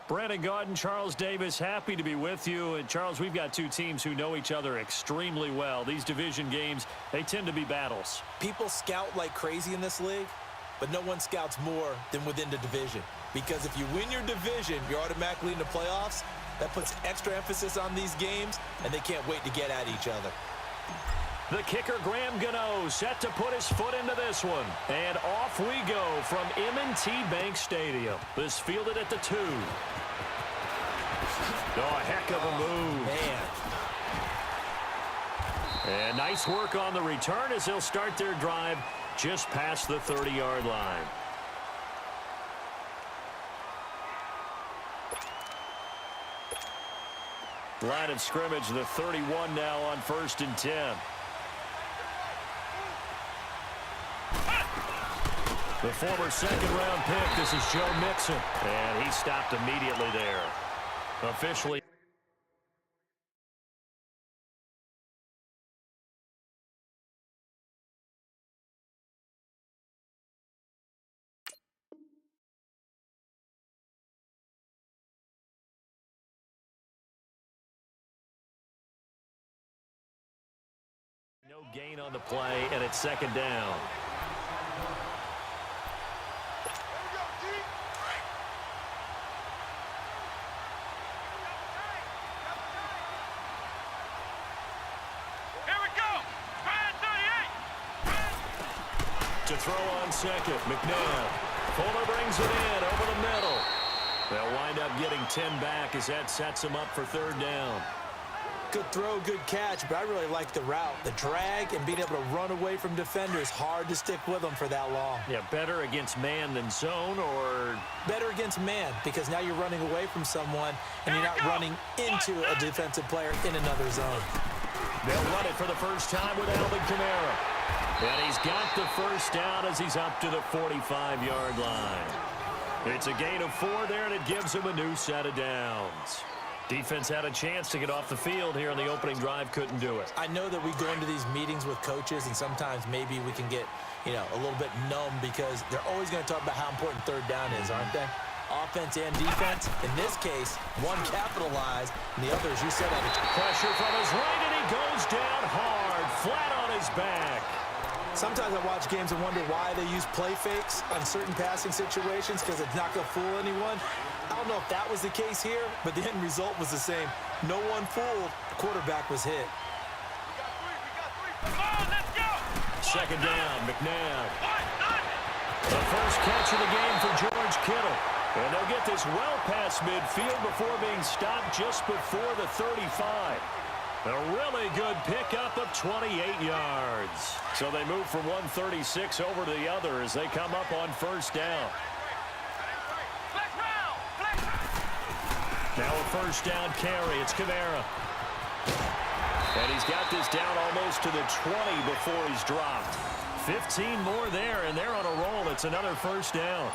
Brandon Gaudin, Charles Davis, happy to be with you. And, Charles, we've got two teams who know each other extremely well. These division games, they tend to be battles. People scout like crazy in this league, but no one scouts more than within the division. Because if you win your division, you're automatically in the playoffs. That puts extra emphasis on these games, and they can't wait to get at each other. The kicker, Graham Gano, set to put his foot into this one. And off we go from M&T Bank Stadium. This fielded at the 2. Oh, heck of a move. Man. And nice work on the return as they'll start their drive just past the 30-yard line. Line of scrimmage, the 31 now on 1st and 10. The former second-round pick, this is Joe Mixon. And he stopped immediately there. Officially. No gain on the play, and it's 2nd down. To throw on second, McNabb. Fuller brings it in over the middle. They'll wind up getting 10 back as that sets them up for 3rd down. Good throw, good catch, but I really like the route. The drag and being able to run away from defenders, hard to stick with them for that long. Yeah, better against man than zone, or? Better against man, because now you're running away from someone and you're not running into a defensive player in another zone. They'll run it for the first time with Alvin Kamara. And he's got the first down as he's up to the 45-yard line. It's a gain of 4 there, and it gives him a new set of downs. Defense had a chance to get off the field here on the opening drive, couldn't do it. I know that we go into these meetings with coaches, and sometimes maybe we can get, a little bit numb because they're always going to talk about how important 3rd down is, aren't they? Offense and defense. In this case, one capitalized, and the other, as you said, had a pressure from his right, and he goes down hard, flat on his back. Sometimes I watch games and wonder why they use play fakes on certain passing situations because it's not going to fool anyone. I don't know if that was the case here, but the end result was the same. No one fooled. The quarterback was hit. Come on, let's go. 2nd down, McNabb. The first catch of the game for George Kittle. And they'll get this well past midfield before being stopped just before the 35. A really good pickup of 28 yards. So they move from 136 over to the other as they come up on 1st down. Now a 1st down carry. It's Kamara. And he's got this down almost to the 20 before he's dropped. 15 more there, and they're on a roll. It's another 1st down.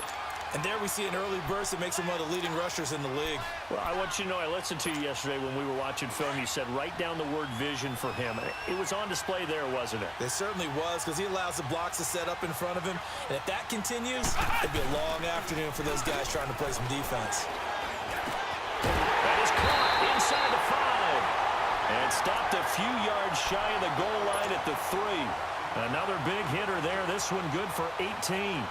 And there we see an early burst that makes him one of the leading rushers in the league. Well, I want you to know, I listened to you yesterday when we were watching film. You said write down the word vision for him. It was on display there, wasn't it? It certainly was, because he allows the blocks to set up in front of him. And if that continues, it'd be a long afternoon for those guys trying to play some defense. That is caught inside the 5. And stopped a few yards shy of the goal line at the 3. Another big hitter there. This one good for 18.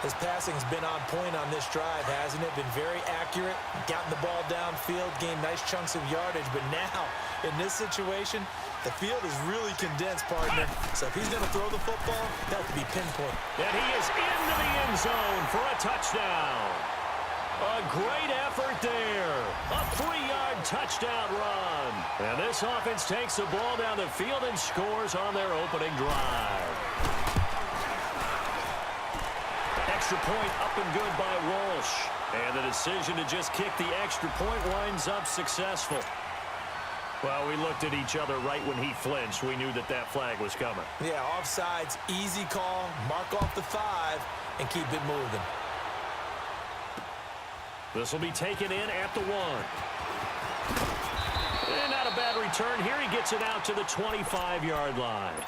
His passing's been on point on this drive, hasn't it? Been very accurate, gotten the ball downfield, gained nice chunks of yardage. But now, in this situation, the field is really condensed, partner. So if he's going to throw the football, that could be pinpoint. And he is into the end zone for a touchdown. A great effort there. A 3-yard touchdown run. And this offense takes the ball down the field and scores on their opening drive. Extra point up and good by Walsh. And the decision to just kick the extra point winds up successful. Well, we looked at each other right when he flinched. We knew that that flag was coming. Yeah, offsides, easy call, mark off the 5, and keep it moving. This will be taken in at the 1. And not a bad return here. He gets it out to the 25-yard line.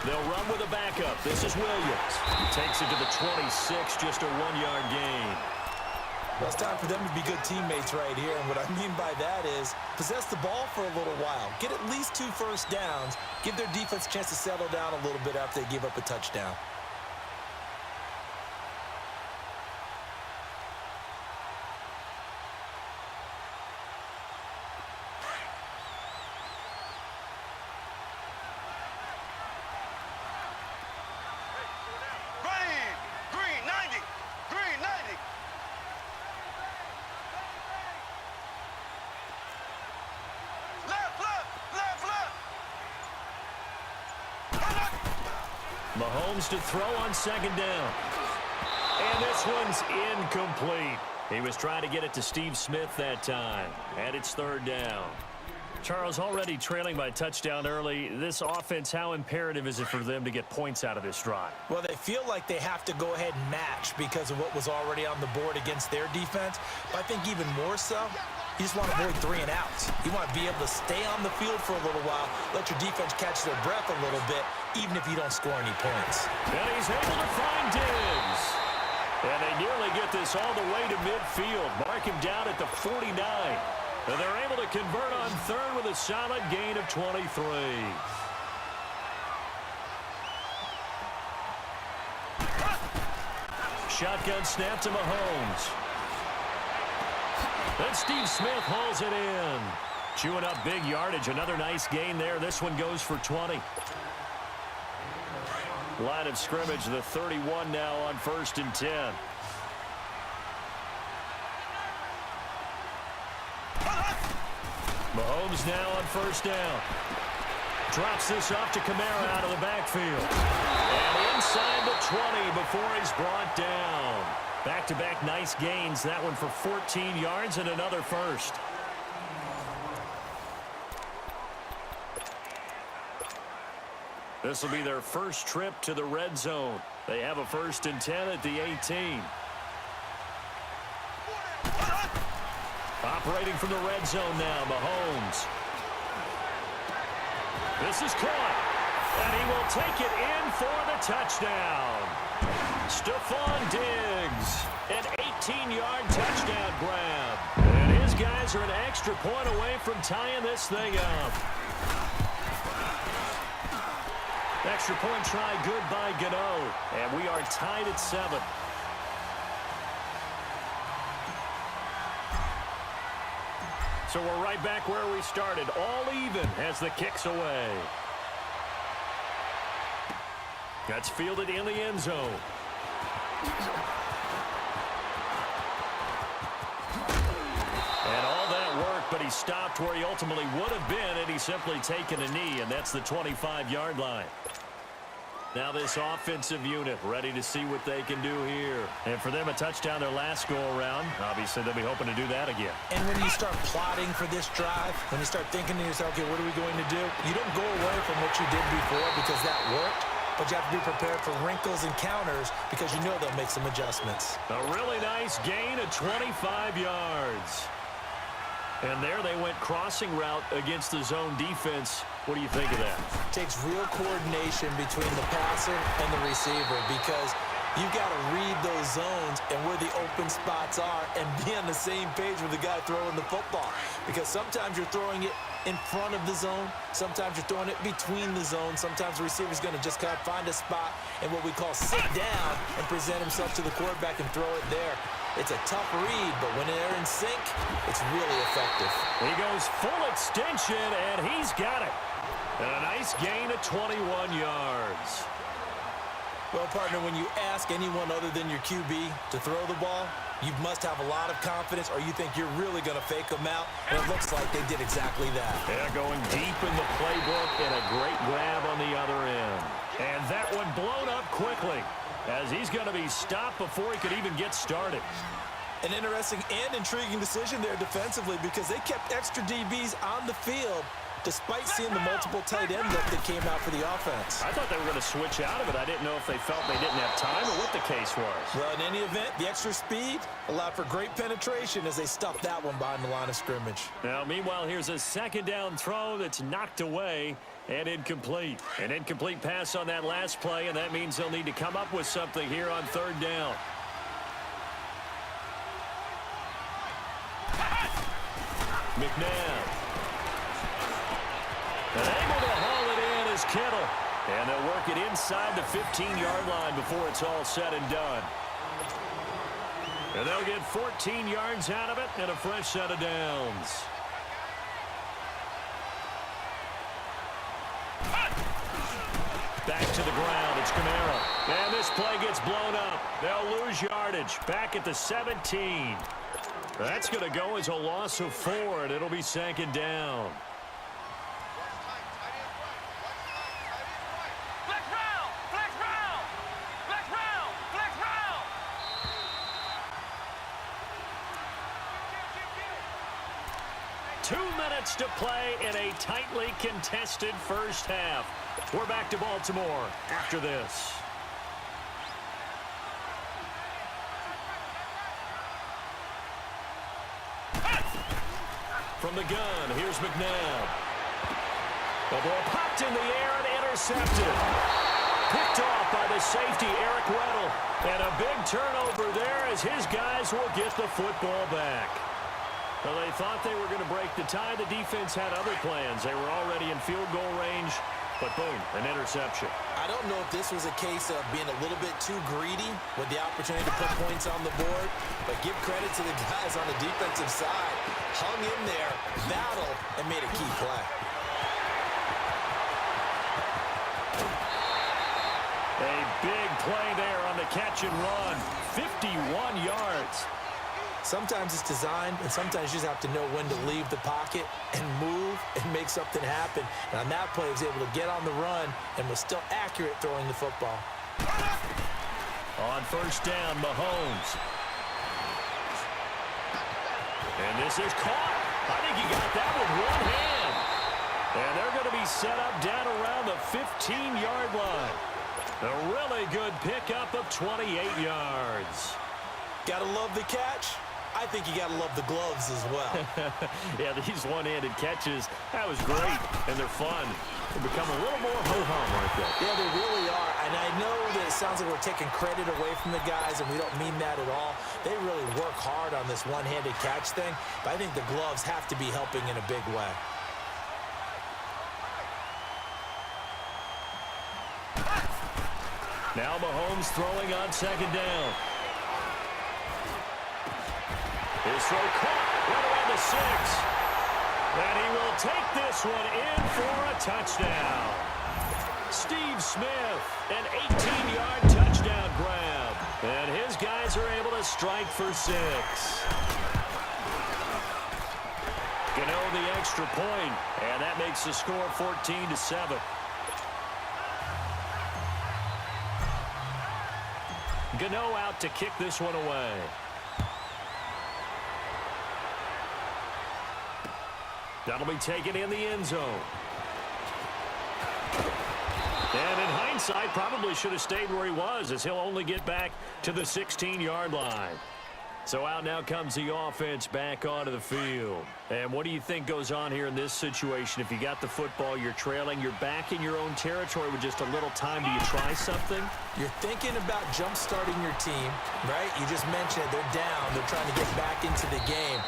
They'll run with a backup. This is Williams. He takes it to the 26, just a 1-yard gain. Well, it's time for them to be good teammates right here, and what I mean by that is possess the ball for a little while. Get at least 2 first downs. Give their defense a chance to settle down a little bit after they give up a touchdown. Mahomes to throw on second down. And this one's incomplete. He was trying to get it to Steve Smith that time. And it's third down. Charles, already trailing by touchdown early. This offense, how imperative is it for them to get points out of this drive? Well, they feel like they have to go ahead and match because of what was already on the board against their defense. But I think even more so, you just want to avoid 3 and outs. You want to be able to stay on the field for a little while, let your defense catch their breath a little bit, even if you don't score any points. And he's able to find Diggs. And they nearly get this all the way to midfield. Mark him down at the 49. And they're able to convert on third with a solid gain of 23. Shotgun snap to Mahomes. Then Steve Smith hauls it in. Chewing up big yardage. Another nice gain there. This one goes for 20. Line of scrimmage, the 31 now on 1st and 10. Mahomes now on 1st down. Drops this off to Kamara out of the backfield. And inside the 20 before he's brought down. Back-to-back nice gains. That one for 14 yards and another first. This will be their first trip to the red zone. They have a 1st and 10 at the 18. Operating from the red zone now, Mahomes. This is caught. And he will take it in for the touchdown. Stephon Diggs, an 18-yard touchdown grab. And his guys are an extra point away from tying this thing up. Extra point try good by Gano. And we are tied at 7. So we're right back where we started. All even as the kick's away. That's fielded in the end zone. And all that work, but he stopped where he ultimately would have been, and he's simply taken a knee, and that's the 25-yard line. Now this offensive unit ready to see what they can do here. And for them, a touchdown their last go-around. Obviously, they'll be hoping to do that again. And when you start plotting for this drive, when you start thinking to yourself, okay, what are we going to do? You don't go away from what you did before because that worked. But you have to be prepared for wrinkles and counters because you know they'll make some adjustments. A really nice gain of 25 yards. And there they went crossing route against the zone defense. What do you think of that? Takes real coordination between the passer and the receiver because you've got to read those zones and where the open spots are and be on the same page with the guy throwing the football. Because sometimes you're throwing it in front of the zone. Sometimes you're throwing it between the zones. Sometimes the receiver's going to just kind of find a spot and what we call sit down and present himself to the quarterback and throw it there. It's a tough read, but when they're in sync, it's really effective. He goes full extension, and he's got it. And a nice gain of 21 yards. Well, partner, when you ask anyone other than your QB to throw the ball, you must have a lot of confidence or you think you're really going to fake them out, and it looks like they did exactly that. Yeah, going deep in the playbook and a great grab on the other end. And that one blown up quickly as he's going to be stopped before he could even get started. An interesting and intriguing decision there defensively because they kept extra DBs on the field despite seeing the multiple tight end look that came out for the offense. I thought they were going to switch out of it. I didn't know if they felt they didn't have time or what the case was. Well, in any event, the extra speed allowed for great penetration as they stuffed that one behind the line of scrimmage. Now, meanwhile, here's a second down throw that's knocked away and incomplete. An incomplete pass on that last play, and that means they'll need to come up with something here on third down. McNabb. And able to haul it in is Kittle. And they'll work it inside the 15-yard line before it's all said and done. And they'll get 14 yards out of it and a fresh set of downs. Back to the ground. It's Kamara. And this play gets blown up. They'll lose yardage. Back at the 17. That's going to go as a loss of 4, and it'll be second down. Flex round, flex round, flex round, flex round. 2 minutes to play in a tightly contested first half. We're back to Baltimore after this. From the gun, here's McNabb. The ball popped in the air and intercepted. Picked off by the safety, Eric Weddle. And a big turnover there as his guys will get the football back. Well, they thought they were going to break the tie. The defense had other plans. They were already in field goal range. But boom, an interception. I don't know if this was a case of being a little bit too greedy with the opportunity to put points on the board, but give credit to the guys on the defensive side. Hung in there, battled, and made a key play. A big play there on the catch and run. 51 yards. Sometimes it's designed, and sometimes you just have to know when to leave the pocket and move and make something happen. And on that play, he was able to get on the run and was still accurate throwing the football. On first down, Mahomes. And this is caught. I think he got that with one hand. And they're going to be set up down around the 15-yard line. A really good pickup of 28 yards. Gotta love the catch. I think you got to love the gloves as well. Yeah, these one-handed catches, that was great, and they're fun. They become a little more ho-hum, aren't they? Yeah, they really are, and I know that it sounds like we're taking credit away from the guys, and we don't mean that at all. They really work hard on this one-handed catch thing, but I think the gloves have to be helping in a big way. Now Mahomes throwing on second down. His throw caught right around the 6. And he will take this one in for a touchdown. Steve Smith, an 18-yard touchdown grab. And his guys are able to strike for 6. Gano the extra point, and that makes the score 14-7. Gano out to kick this one away. That'll be taken in the end zone. And in hindsight, probably should have stayed where he was, as he'll only get back to the 16-yard line. So out now comes the offense back onto the field. And what do you think goes on here in this situation? If you got the football, you're trailing, you're back in your own territory with just a little time. Do you try something? You're thinking about jump-starting your team, right? You just mentioned it. They're down. They're trying to get back into the game.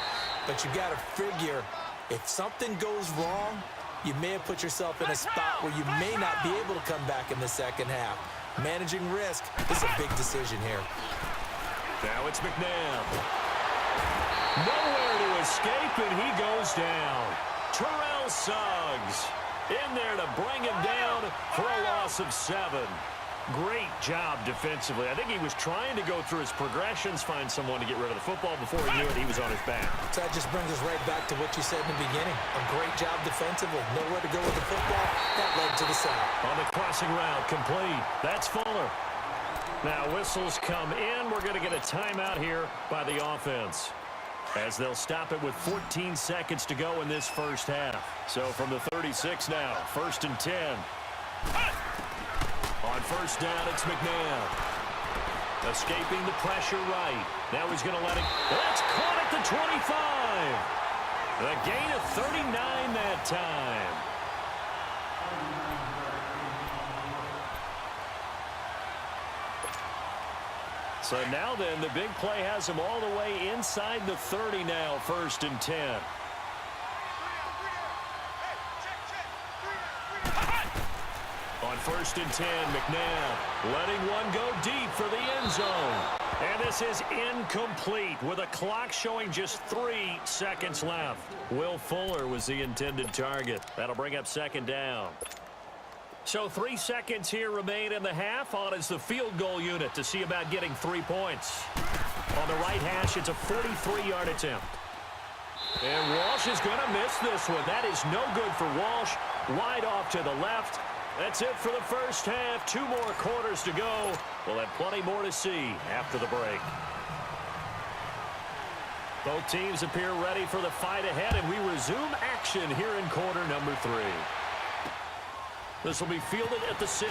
But you got to figure, if something goes wrong, you may have put yourself in a spot where you may not be able to come back in the second half. Managing risk is a big decision here. Now it's McNabb. Nowhere to escape, and he goes down. Terrell Suggs in there to bring him down for a loss of 7. Great job defensively. I think he was trying to go through his progressions, find someone to get rid of the football. Before he knew it, he was on his back. So that just brings us right back to what you said in the beginning. A great job defensively. Nowhere to go with the football. That led to the sack. On the crossing route, complete. That's Fuller. Now whistles come in. We're going to get a timeout here by the offense. as they'll stop it with 14 seconds to go in this first half. So from the 36 now, 1st and 10. On first down, it's McNabb. Escaping the pressure right. Now he's going to let it. That's caught at the 25. The gain of 39 that time. So now then, the big play has him all the way inside the 30 now, 1st and 10. On 1st and 10, McNabb letting one go deep for the end zone. And this is incomplete with a clock showing just 3 seconds left. Will Fuller was the intended target. That'll bring up 2nd down. So 3 seconds here remain in the half. On is the field goal unit to see about getting 3 points. On the right hash, it's a 43-yard attempt. And Walsh is going to miss this one. That is no good for Walsh. Wide off to the left. That's it for the first half. 2 more quarters to go. We'll have plenty more to see after the break. Both teams appear ready for the fight ahead, and we resume action here in quarter number 3. This will be fielded at the 6.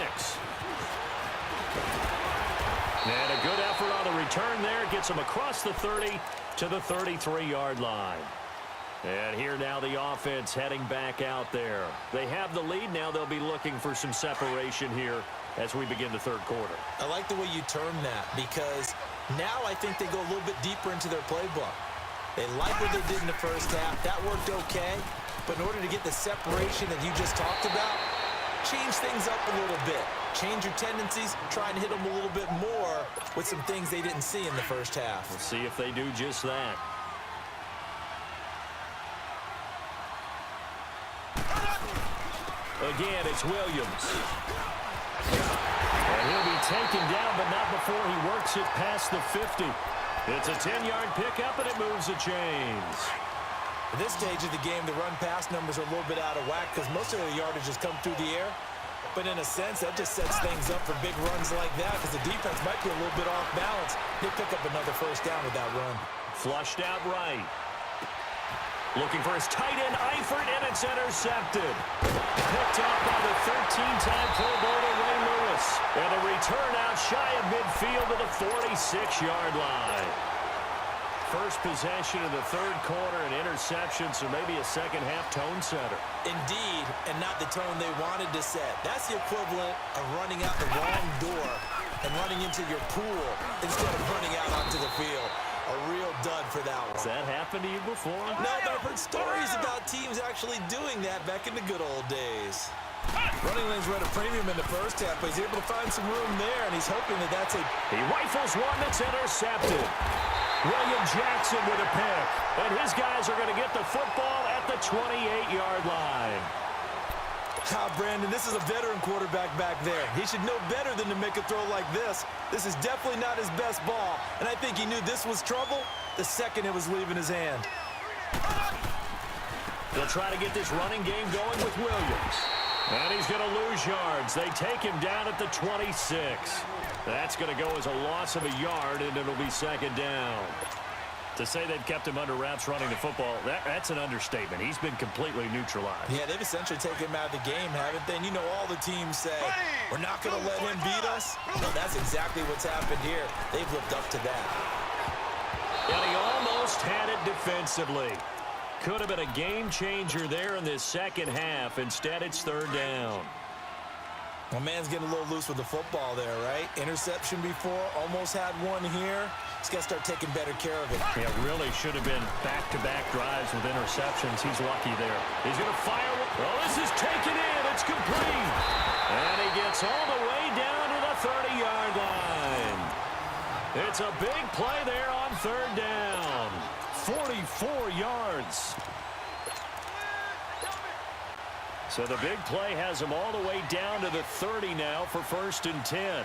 And a good effort on the return there. Gets him across the 30 to the 33-yard line. And here now the offense heading back out there. They have the lead. Now they'll be looking for some separation here as we begin the 3rd quarter. I like the way you term that, because now I think they go a little bit deeper into their playbook. They like what they did in the first half. That worked okay. But in order to get the separation that you just talked about, change things up a little bit. Change your tendencies. Try and hit them a little bit more with some things they didn't see in the first half. We'll see if they do just that. Again, it's Williams. And he'll be taken down, but not before he works it past the 50. It's a 10-yard pickup, and it moves the chains. At this stage of the game, the run-pass numbers are a little bit out of whack because most of the yardage has come through the air. But in a sense, that just sets things up for big runs like that because the defense might be a little bit off balance. They pick up another first down with that run. Flushed out right. Looking for his tight end, Eifert, and it's intercepted. Picked up by the 13-time Pro Bowler Ray Lewis. And a return out shy of midfield to the 46-yard line. First possession of the 3rd quarter, an interception, so maybe a second-half tone setter. Indeed, and not the tone they wanted to set. That's the equivalent of running out the wrong door and running into your pool instead of running out onto the field. A real dud for that one. Has that happened to you before? No, but I've heard stories about teams actually doing that back in the good old days. Running lanes were at a premium in the first half, but he's able to find some room there, and he's hoping that that's a... He rifles one that's intercepted. William Jackson with a pick. And his guys are going to get the football at the 28-yard line. Brandon, this is a veteran quarterback back there. He should know better than to make a throw like this. This is definitely not his best ball, and I think he knew this was trouble the second it was leaving his hand. They'll try to get this running game going with Williams. And he's going to lose yards. They take him down at the 26. That's going to go as a loss of a yard, and it'll be 2nd down. To say they've kept him under wraps running the football, that's an understatement. He's been completely neutralized. Yeah, they've essentially taken him out of the game, haven't they? And you know all the teams say, we're not going to let him beat us. No, that's exactly what's happened here. They've lived up to that. And he almost had it defensively. Could have been a game changer there in this second half. Instead, it's 3rd down. My man's getting a little loose with the football there, right? Interception before, almost had one here. He's got to start taking better care of it. Yeah, really should have been back-to-back drives with interceptions. He's lucky there. He's going to fire. Oh, this is taken in. It's complete. And he gets all the way down to the 30-yard line. It's a big play there on 3rd down. 44 yards. So the big play has him all the way down to the 30 now for 1st and 10.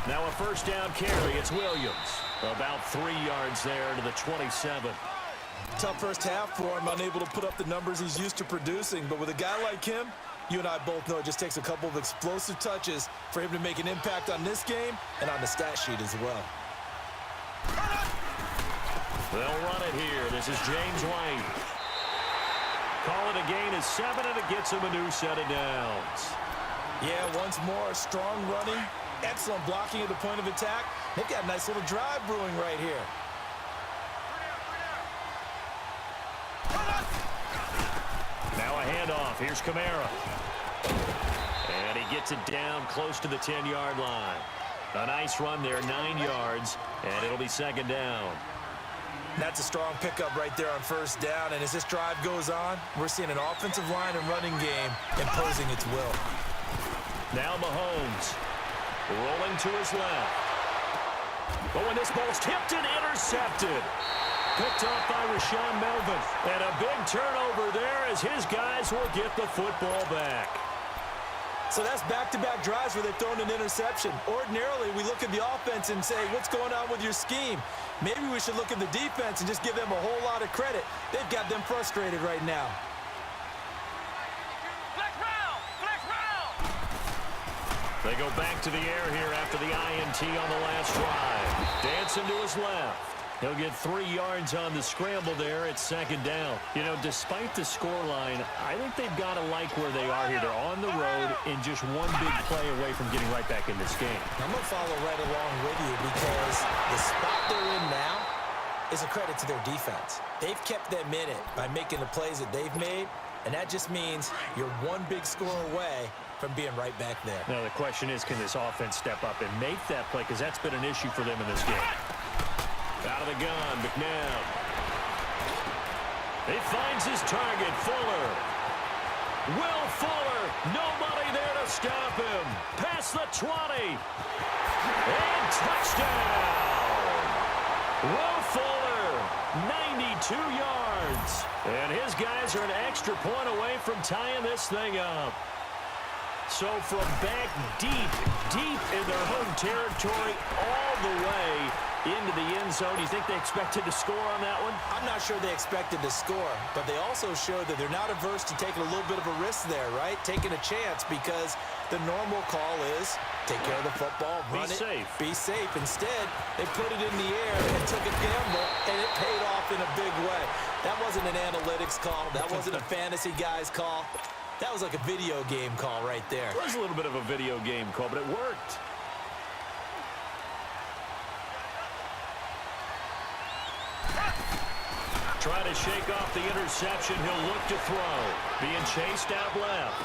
Now a first down carry. It's Williams. About 3 yards there to the 27. Tough first half for him, unable to put up the numbers he's used to producing. But with a guy like him, You and I both know it just takes a couple of explosive touches for him to make an impact on this game and on the stat sheet as well. They'll run it here. This is James White. Call it a gain of 7, and it gets him a new set of downs. Yeah, once more, strong running, excellent blocking at the point of attack. They've got a nice little drive brewing right here. Now a handoff. Here's Kamara. And he gets it down close to the 10-yard line. A nice run there, 9 yards, and it'll be second down. That's a strong pickup right there on first down, and as this drive goes on, we're seeing an offensive line and running game imposing its will. Now Mahomes rolling to his left. But when this ball's tipped and intercepted. Picked off by Rashaan Melvin. And a big turnover there as his guys will get the football back. So that's back-to-back drives where they've thrown an interception. Ordinarily, we look at the offense and say, what's going on with your scheme? Maybe we should look at the defense and just give them a whole lot of credit. They've got them frustrated right now. Flex round! Flex round! They go back to the air here after the INT on the last drive. Dancing to his left. He'll get 3 yards on the scramble there at second down. You know, despite the scoreline, I think they've got to like where they are here. They're on the road and just one big play away from getting right back in this game. I'm going to follow right along with you because the spot they're in now is a credit to their defense. They've kept them in it by making the plays that they've made, and that just means you're one big score away from being right back there. Now, the question is, can this offense step up and make that play? Because that's been an issue for them in this game. Out of the gun, McNabb. He finds his target, Fuller. Will Fuller, nobody there to stop him. Past the 20. And touchdown. Will Fuller, 92 yards. And his guys are an extra point away from tying this thing up. So from back deep in their home territory, all the way into the end zone. You think they expected to score on that one? I'm not sure they expected to score, but they also showed that they're not averse to taking a little bit of a risk there, right? Taking a chance because the normal call is take care of the football, run it, be safe. Instead, they put it in the air and took a gamble, and it paid off in a big way. That wasn't an analytics call. That wasn't a fantasy guy's call. That was like a video game call right there. It was a little bit of a video game call, but it worked. Try to shake off the interception. He'll look to throw. Being chased out left.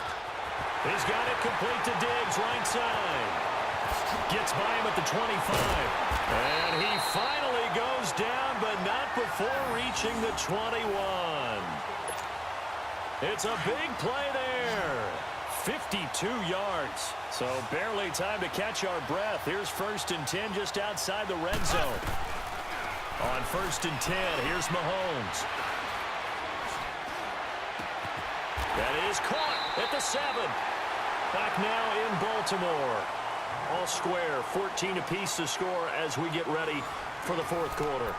He's got it complete to Diggs, right side. Gets by him at the 25. And he finally goes down, but not before reaching the 21. It's a big play there. 52 yards. So barely time to catch our breath. Here's 1st and 10 just outside the red zone. On 1st and 10, here's Mahomes. That is caught at the 7. Back now in Baltimore. All square, 14 apiece to score as we get ready for the 4th quarter.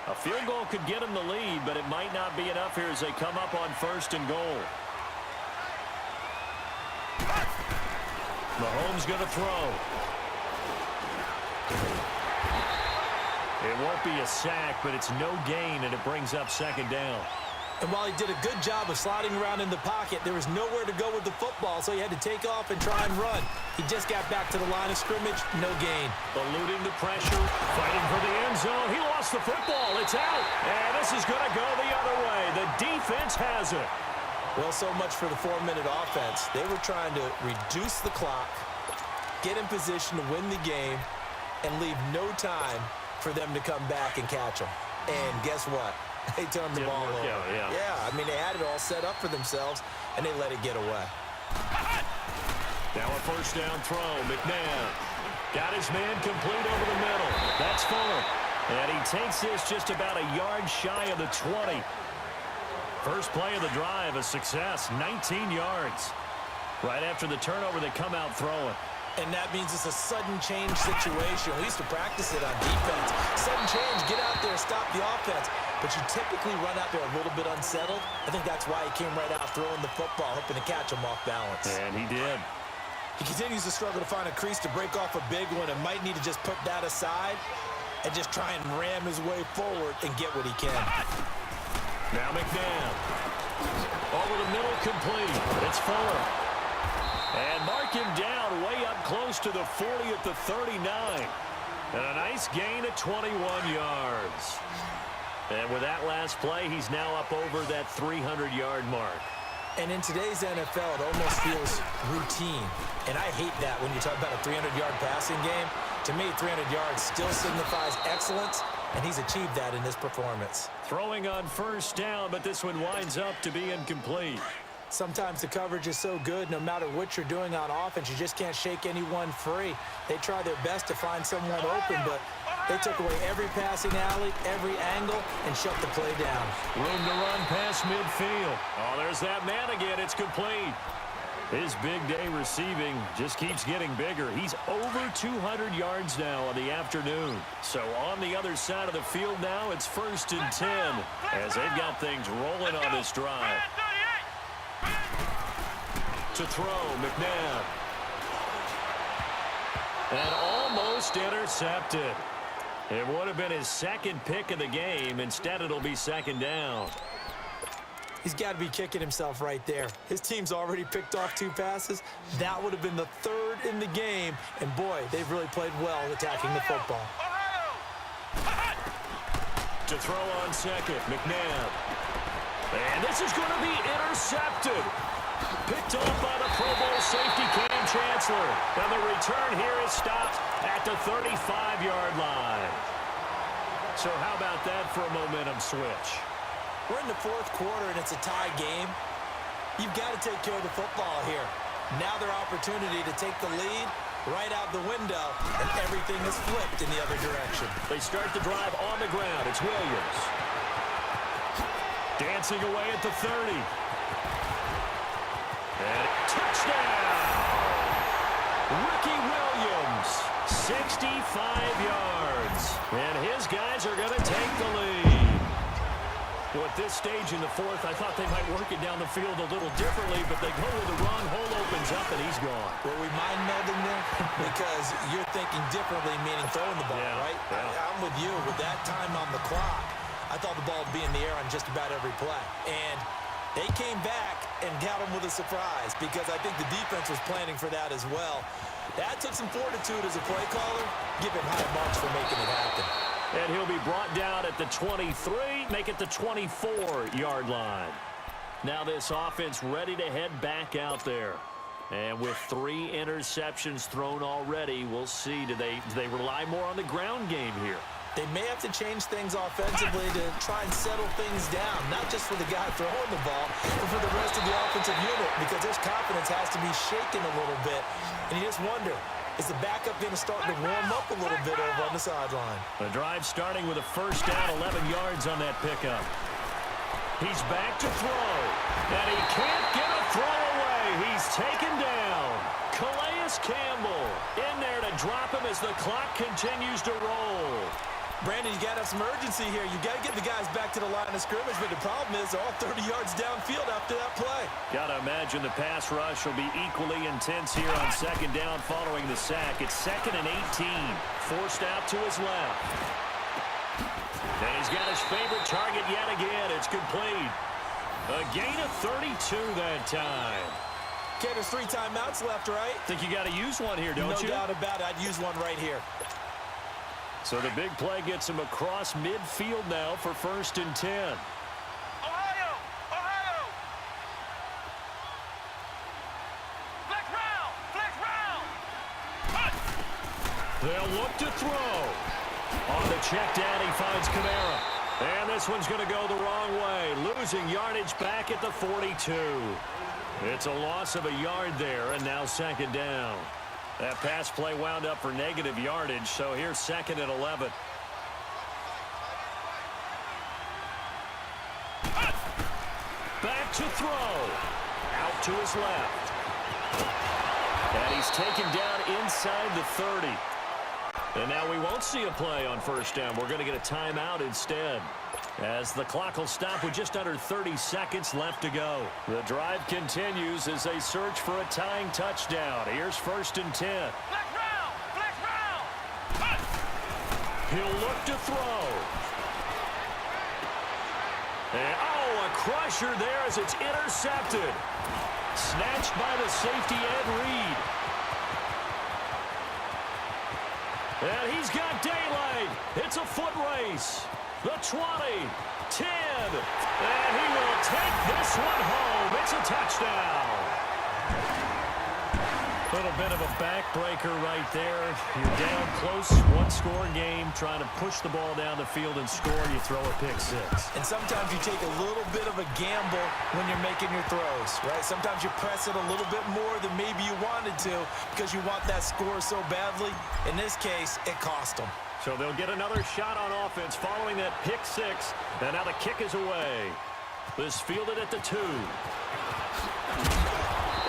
A field goal could get them the lead, but it might not be enough here as they come up on 1st and goal. Mahomes going to throw. It won't be a sack, but it's no gain, and it brings up 2nd down. And while he did a good job of sliding around in the pocket, there was nowhere to go with the football, so he had to take off and try and run. He just got back to the line of scrimmage, no gain. Eluding the pressure, fighting for the end zone. He lost the football. It's out, and this is going to go the other way. The defense has it. Well, so much for the 4-minute offense. They were trying to reduce the clock, get in position to win the game, and leave no time for them to come back and catch them. And guess what? They turned the ball over. Yeah, I mean, they had it all set up for themselves, and they let it get away. Now a 1st down throw. McNabb got his man complete over the middle. That's Fuller. And he takes this just about a yard shy of the 20. First play of the drive, a success, 19 yards. Right after the turnover, they come out throwing. And that means it's a sudden change situation. We used to practice it on defense. Sudden change, get out there, stop the offense. But you typically run out there a little bit unsettled. I think that's why he came right out throwing the football, hoping to catch him off balance. And he did. He continues to struggle to find a crease to break off a big one and might need to just put that aside and just try and ram his way forward and get what he can. Now McNabb. Over the middle, complete. It's Fuller. And mark him down way up close to the 40 at the 39. And a nice gain of 21 yards. And with that last play, he's now up over that 300-yard mark. And in today's NFL, it almost feels routine. And I hate that when you talk about a 300-yard passing game. To me, 300 yards still signifies excellence, and he's achieved that in this performance. Throwing on first down, but this one winds up to be incomplete. Sometimes the coverage is so good, no matter what you're doing on offense, you just can't shake anyone free. They try their best to find someone open, but they took away every passing alley, every angle, and shut the play down. Room to run past midfield. Oh, there's that man again. It's complete. His big day receiving just keeps getting bigger. He's over 200 yards now on the afternoon. So on the other side of the field now, it's 1st and 10 as they've got things rolling on this drive. To throw, McNabb. And almost intercepted. It would have been his second pick of the game. Instead, it'll be 2nd down. He's got to be kicking himself right there. His team's already picked off 2 passes. That would have been the 3rd in the game. And, boy, they've really played well attacking the football. To throw on second, McNabb. And this is going to be intercepted. Picked off by the Pro Bowl safety Cam Chancellor. And the return here is stopped at the 35-yard line. So how about that for a momentum switch? We're in the 4th quarter, and it's a tie game. You've got to take care of the football here. Now their opportunity to take the lead right out the window, and everything is flipped in the other direction. They start the drive on the ground. It's Williams. Dancing away at the 30. And touchdown! Ricky Williams, 65 yards. And his guys are going to take the lead. Well, at this stage in the 4th, I thought they might work it down the field a little differently, but they go with the run, hole opens up, and he's gone. Were we mind melding there? Because you're thinking differently, meaning throwing the ball, right? Yeah. I'm with you. With that time on the clock, I thought the ball would be in the air on just about every play. And they came back and got him with a surprise because I think the defense was planning for that as well. That took some fortitude as a play caller. Give him high marks for making it happen. And he'll be brought down at the 23, make it the 24-yard line. Now this offense ready to head back out there. And with 3 interceptions thrown already, we'll see, do they rely more on the ground game here? They may have to change things offensively to try and settle things down, not just for the guy throwing the ball, but for the rest of the offensive unit, because his confidence has to be shaken a little bit. And you just wonder, is the backup going to start to warm up a little bit over on the sideline? The drive starting with a 1st down, 11 yards on that pickup. He's back to throw, and he can't get a throw away. He's taken down. Calais Campbell in there to drop him as the clock continues to roll. Brandon, you got to have some urgency here. You got to get the guys back to the line of scrimmage, but the problem is they're all 30 yards downfield after that play. Got to imagine the pass rush will be equally intense here on 2nd down following the sack. It's 2nd and 18. Forced out to his left. And he's got his favorite target yet again. It's complete. A gain of 32 that time. Okay, there's 3 timeouts left, right? Think you got to use one here, don't you? No doubt about it. I'd use one right here. So the big play gets him across midfield now for 1st and 10. Ohio! Ohio! Flex round! Flex round! Hut! They'll look to throw. On the check down, he finds Kamara. And this one's going to go the wrong way. Losing yardage back at the 42. It's a loss of a yard there, and now 2nd down. That pass play wound up for negative yardage, so here's 2nd and 11. Back to throw. Out to his left. And he's taken down inside inside the 30. And now we won't see a play on first down. We're going to get a timeout instead, as the clock will stop with just under 30 seconds left to go. The drive continues as they search for a tying touchdown. Here's 1st and 10. Flex round! Flex round! He'll look to throw. And, a crusher there as it's intercepted. Snatched by the safety Ed Reed. And he's got daylight. It's a foot race. The 20, 10, and he will take this one home. It's a touchdown. A little bit of a backbreaker right there. You're down close, one-score game, trying to push the ball down the field and score. You throw a pick six. And sometimes you take a little bit of a gamble when you're making your throws, right? Sometimes you press it a little bit more than maybe you wanted to because you want that score so badly. In this case, it cost them. So they'll get another shot on offense following that pick six. And now the kick is away. This fielded at the 2.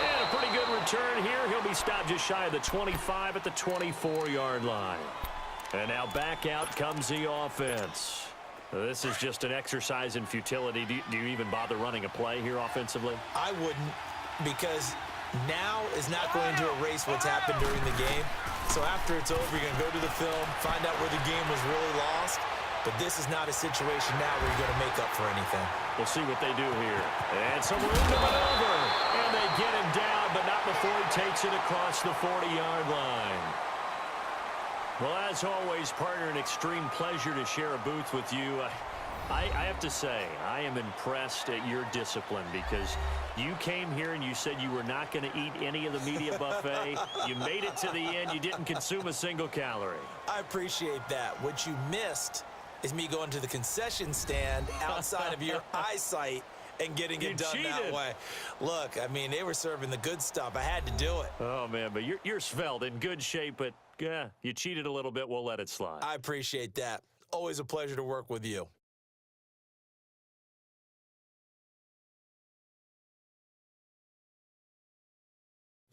And a pretty good return here. He'll be stopped just shy of the 25 at the 24-yard line. And now back out comes the offense. This is just an exercise in futility. Do you even bother running a play here offensively? I wouldn't, because now is not going to erase what's happened during the game. So after it's over, you're going to go to the film, find out where the game was really lost. But this is not a situation now where you're going to make up for anything. We'll see what they do here. And some room to maneuver. And they get him down, but not before he takes it across the 40-yard line. Well, as always, partner, an extreme pleasure to share a booth with you. I have to say, I am impressed at your discipline, because you came here and you said you were not going to eat any of the media buffet. You made it to the end. You didn't consume a single calorie. I appreciate that. What you missed is me going to the concession stand outside of your eyesight and getting it done that way. Look, I mean, they were serving the good stuff. I had to do it. Oh, man, but you're svelte, in good shape, but yeah, you cheated a little bit. We'll let it slide. I appreciate that. Always a pleasure to work with you.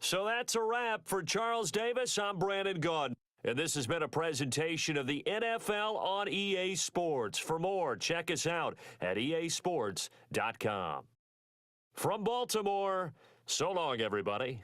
So that's a wrap for Charles Davis. I'm Brandon Gaudin, and this has been a presentation of the NFL on EA Sports. For more, check us out at easports.com. From Baltimore, so long, everybody.